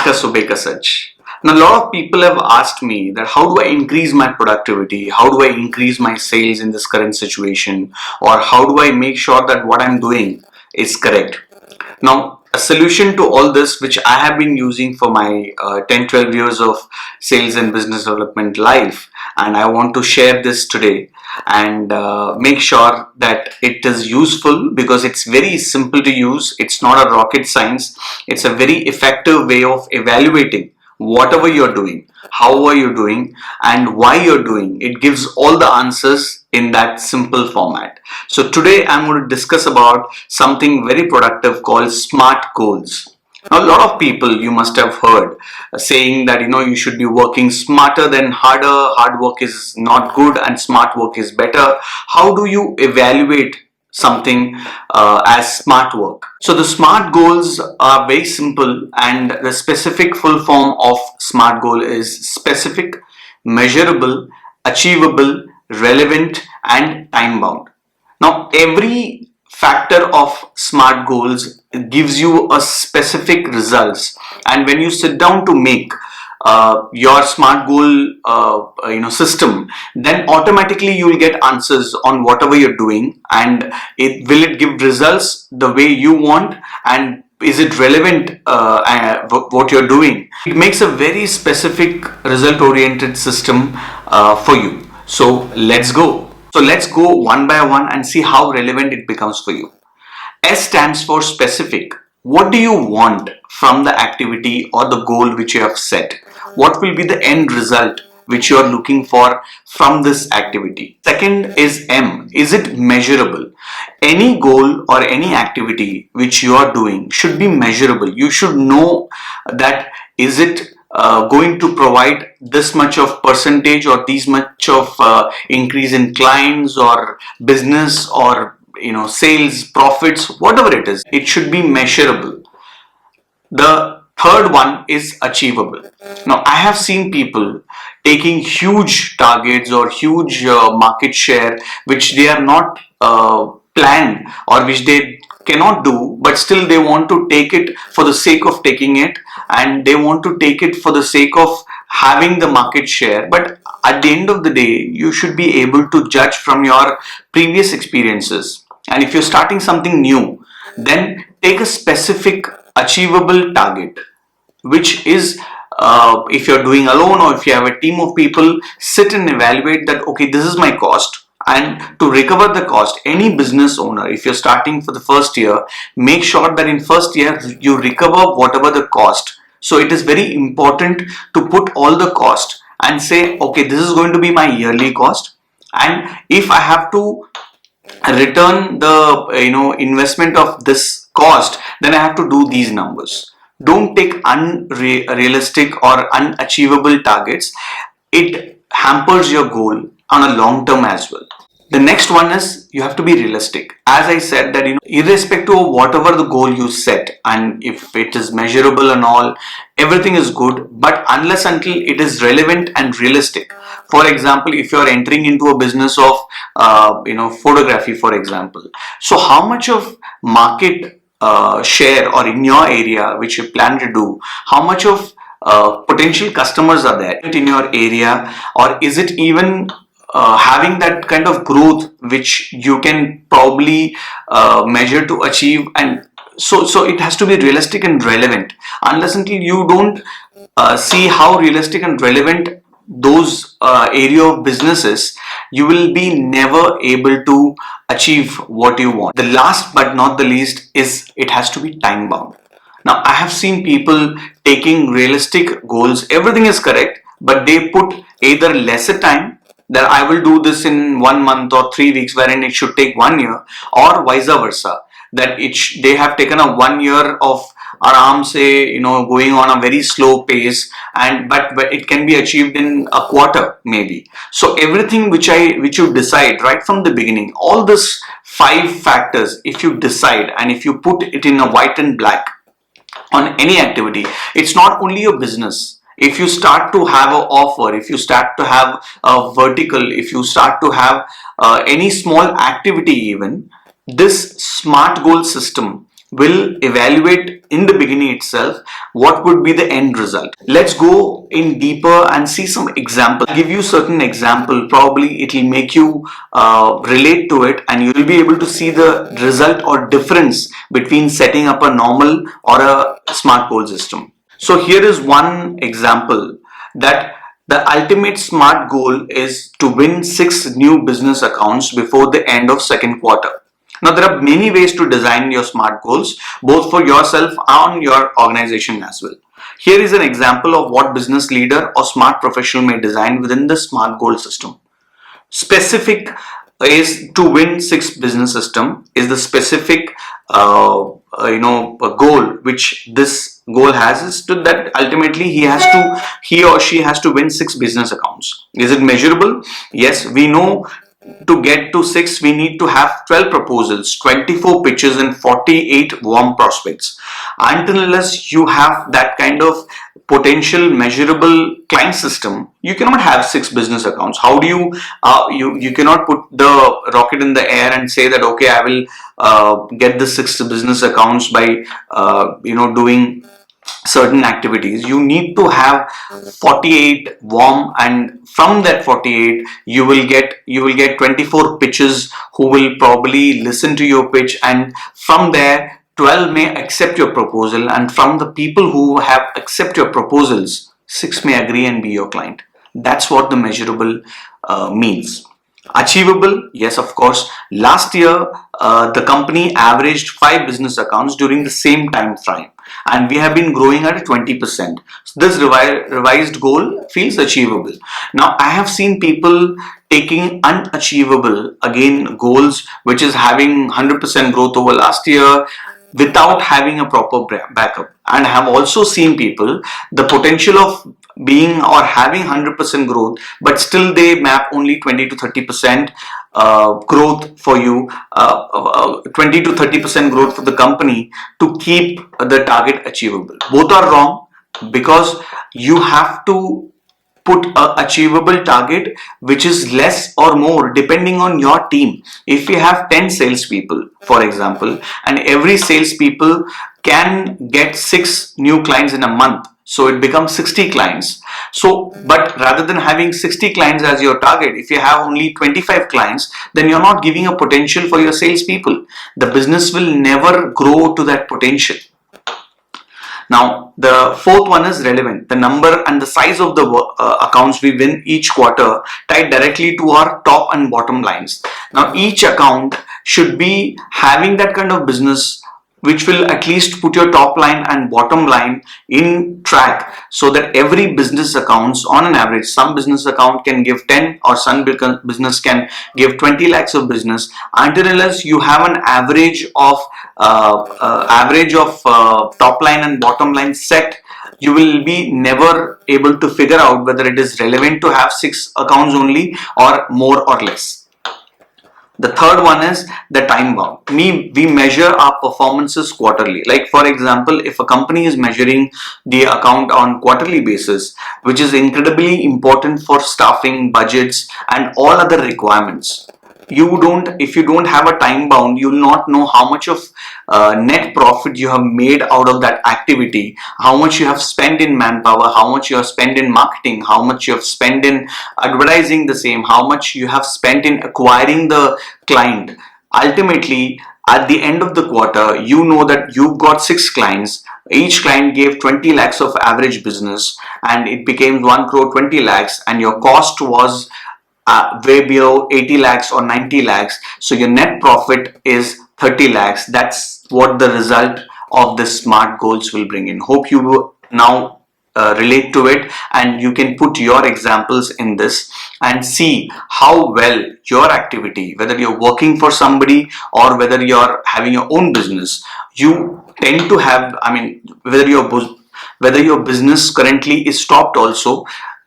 आज का सुबह का सच. Now, a lot of people have asked me that how do I increase my productivity? How do I increase my sales in this current situation? Or how do I make sure that what I'm doing is correct? Now, a solution to all this, which I have been using for my 10-12 years of sales and business development life, and I want to share this today and make sure that it is useful because it's very simple to use. It's not a rocket science. It's a very effective way of evaluating whatever you're doing, how are you doing, and why you're doing. It gives all the answers in that simple format. So today I'm going to discuss about something very productive called SMART goals. Now, a lot of people, you must have heard saying that you should be working smarter than harder, hard work is not good and smart work is better. How do you evaluate something as smart work? So the SMART goals are very simple, and the specific full form of SMART goal is specific, measurable, achievable, relevant, and time bound. Now every factor of SMART goals gives you a specific results, and when you sit down to make your SMART goal system, then automatically you will get answers on whatever you're doing, and will it give results the way you want, and is it relevant what you're doing. It makes a very specific result oriented system for you. So let's go. So let's go one by one and see how relevant it becomes for you. S stands for specific. What do you want from the activity or the goal which you have set? What will be the end result which you are looking for from this activity? Second is M. Is it measurable? Any goal or any activity which you are doing should be measurable. You should know that is it going to provide this much of percentage or this much of increase in clients or business or sales, profits, whatever it is. It should be measurable. The third one is achievable. Now I have seen people taking huge targets or huge market share which they are not planned or which they cannot do, but still they want to take it for the sake of taking it, and they want to take it for the sake of having the market share. But at the end of the day, you should be able to judge from your previous experiences, and if you're starting something new, then take a specific achievable target, which is if you're doing alone or if you have a team of people, sit and evaluate that, okay, this is my cost. And to recover the cost, any business owner, if you're starting for the first year, make sure that in first year you recover whatever the cost. So it is very important to put all the cost and say, okay, this is going to be my yearly cost, and if I have to return the investment of this cost, then I have to do these numbers. Don't take unrealistic or unachievable targets. It hampers your goal on a long term as well. The next one is you have to be realistic. As I said that irrespective of whatever the goal you set, and if it is measurable and all, everything is good, but unless until it is relevant and realistic. For example, if you are entering into a business of photography, for example, so how much of market share or in your area which you plan to do, how much of potential customers are there in your area, or is it even having that kind of growth which you can probably measure to achieve. And so it has to be realistic and relevant. Unless until you don't see how realistic and relevant those area of businesses, you will be never able to achieve what you want. The last but not the least is it has to be time bound. Now I have seen people taking realistic goals, everything is correct, but they put either lesser time, that I will do this in 1 month or 3 weeks, wherein it should take 1 year, or vice versa, that they have taken a 1 year of aram se going on a very slow pace, and but it can be achieved in a quarter maybe. So everything which you decide right from the beginning, all this 5 factors, if you decide and if you put it in a white and black on any activity, it's not only your business. If you start to have an offer, if you start to have a vertical, if you start to have any small activity even, this SMART goal system will evaluate in the beginning itself, what would be the end result. Let's go in deeper and see some examples. I'll give you certain example, probably it will make you relate to it, and you will be able to see the result or difference between setting up a normal or a smart goal system. So here is one example, that the ultimate SMART goal is to win 6 new business accounts before the end of second quarter. Now, there are many ways to design your SMART goals, both for yourself and your organization as well. Here is an example of what business leader or smart professional may design within the SMART goal system. Specific is to win 6 business system is the specific goal which this goal has, is to that ultimately he or she has to win 6 business accounts. Is it measurable? Yes, we know to get to 6 we need to have 12 proposals, 24 pitches and 48 warm prospects. Until unless you have that kind of potential measurable client system, you cannot have 6 business accounts. How do you cannot put the rocket in the air and say that okay, I will get the 6 business accounts by doing certain activities. You need to have 48 warm, and from that 48 you will get 24 pitches who will probably listen to your pitch, and from there 12 may accept your proposal, and from the people who have accept your proposals, 6 may agree and be your client. That's what the measurable means. Achievable? Yes, of course. Last year, the company averaged 5 business accounts during the same time frame, and we have been growing at 20%. So this revised goal feels achievable. Now, I have seen people taking unachievable again goals, which is having 100% growth over last year, without having a proper backup. And I have also seen people, the potential of being or having 100% growth, but still they map only 20 to 30% growth for you, 20 to 30% growth for the company to keep the target achievable. Both are wrong, because you have to put a achievable target which is less or more depending on your team. If you have 10 salespeople, for example, and every salespeople can get 6 new clients in a month, so it becomes 60 clients. So, but rather than having 60 clients as your target, if you have only 25 clients, then you're not giving a potential for your salespeople. The business will never grow to that potential. Now, the fourth one is relevant. The number and the size of the accounts we win each quarter tied directly to our top and bottom lines. Now, each account should be having that kind of business which will at least put your top line and bottom line in track, so that every business accounts on an average, some business account can give 10 or some business can give 20 lakhs of business. Until unless you have an average of top line and bottom line set, you will be never able to figure out whether it is relevant to have 6 accounts only or more or less. The third one is the time bound. We measure our performances quarterly. Like for example, if a company is measuring the account on quarterly basis, which is incredibly important for staffing, budgets, and all other requirements. If you don't have a time bound, you will not know how much of net profit you have made out of that activity, how much you have spent in manpower, how much you have spent in marketing, how much you have spent in advertising the same, how much you have spent in acquiring the client. Ultimately, at the end of the quarter, you know that you've got 6 clients. Each client gave 20 lakhs of average business, and it became 1 crore 20 lakhs, and your cost was way below 80 lakhs or 90 lakhs. So your net profit is 30 lakhs. That's what the result of the SMART goals will bring in. Hope you now relate to it, and you can put your examples in this and see how well your activity, whether you're working for somebody or whether you're having your own business, you tend to have, whether your business currently is stopped also,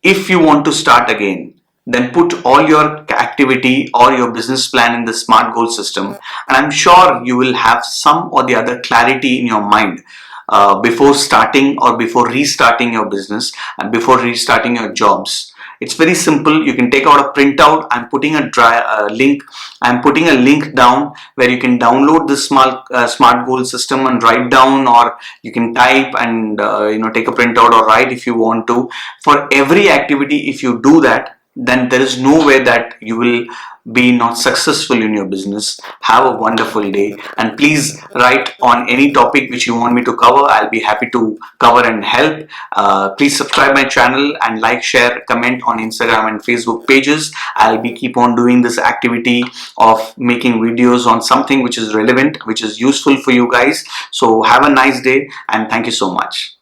if you want to start again, then put all your activity or your business plan in the SMART goal system, and I'm sure you will have some or the other clarity in your mind before starting or before restarting your business and before restarting your jobs. It's very simple. You can take out a printout. I'm putting a link. I'm putting a link down where you can download this smart goal system and write down, or you can type and take a printout or write if you want to. For every activity, if you do that, then there is no way that you will be not successful in your business. Have a wonderful day, and please write on any topic which you want me to cover. I'll be happy to cover and help. Please subscribe my channel and like, share, comment on Instagram and Facebook pages. I'll be keep on doing this activity of making videos on something which is relevant, which is useful for you guys. So have a nice day, and thank you so much.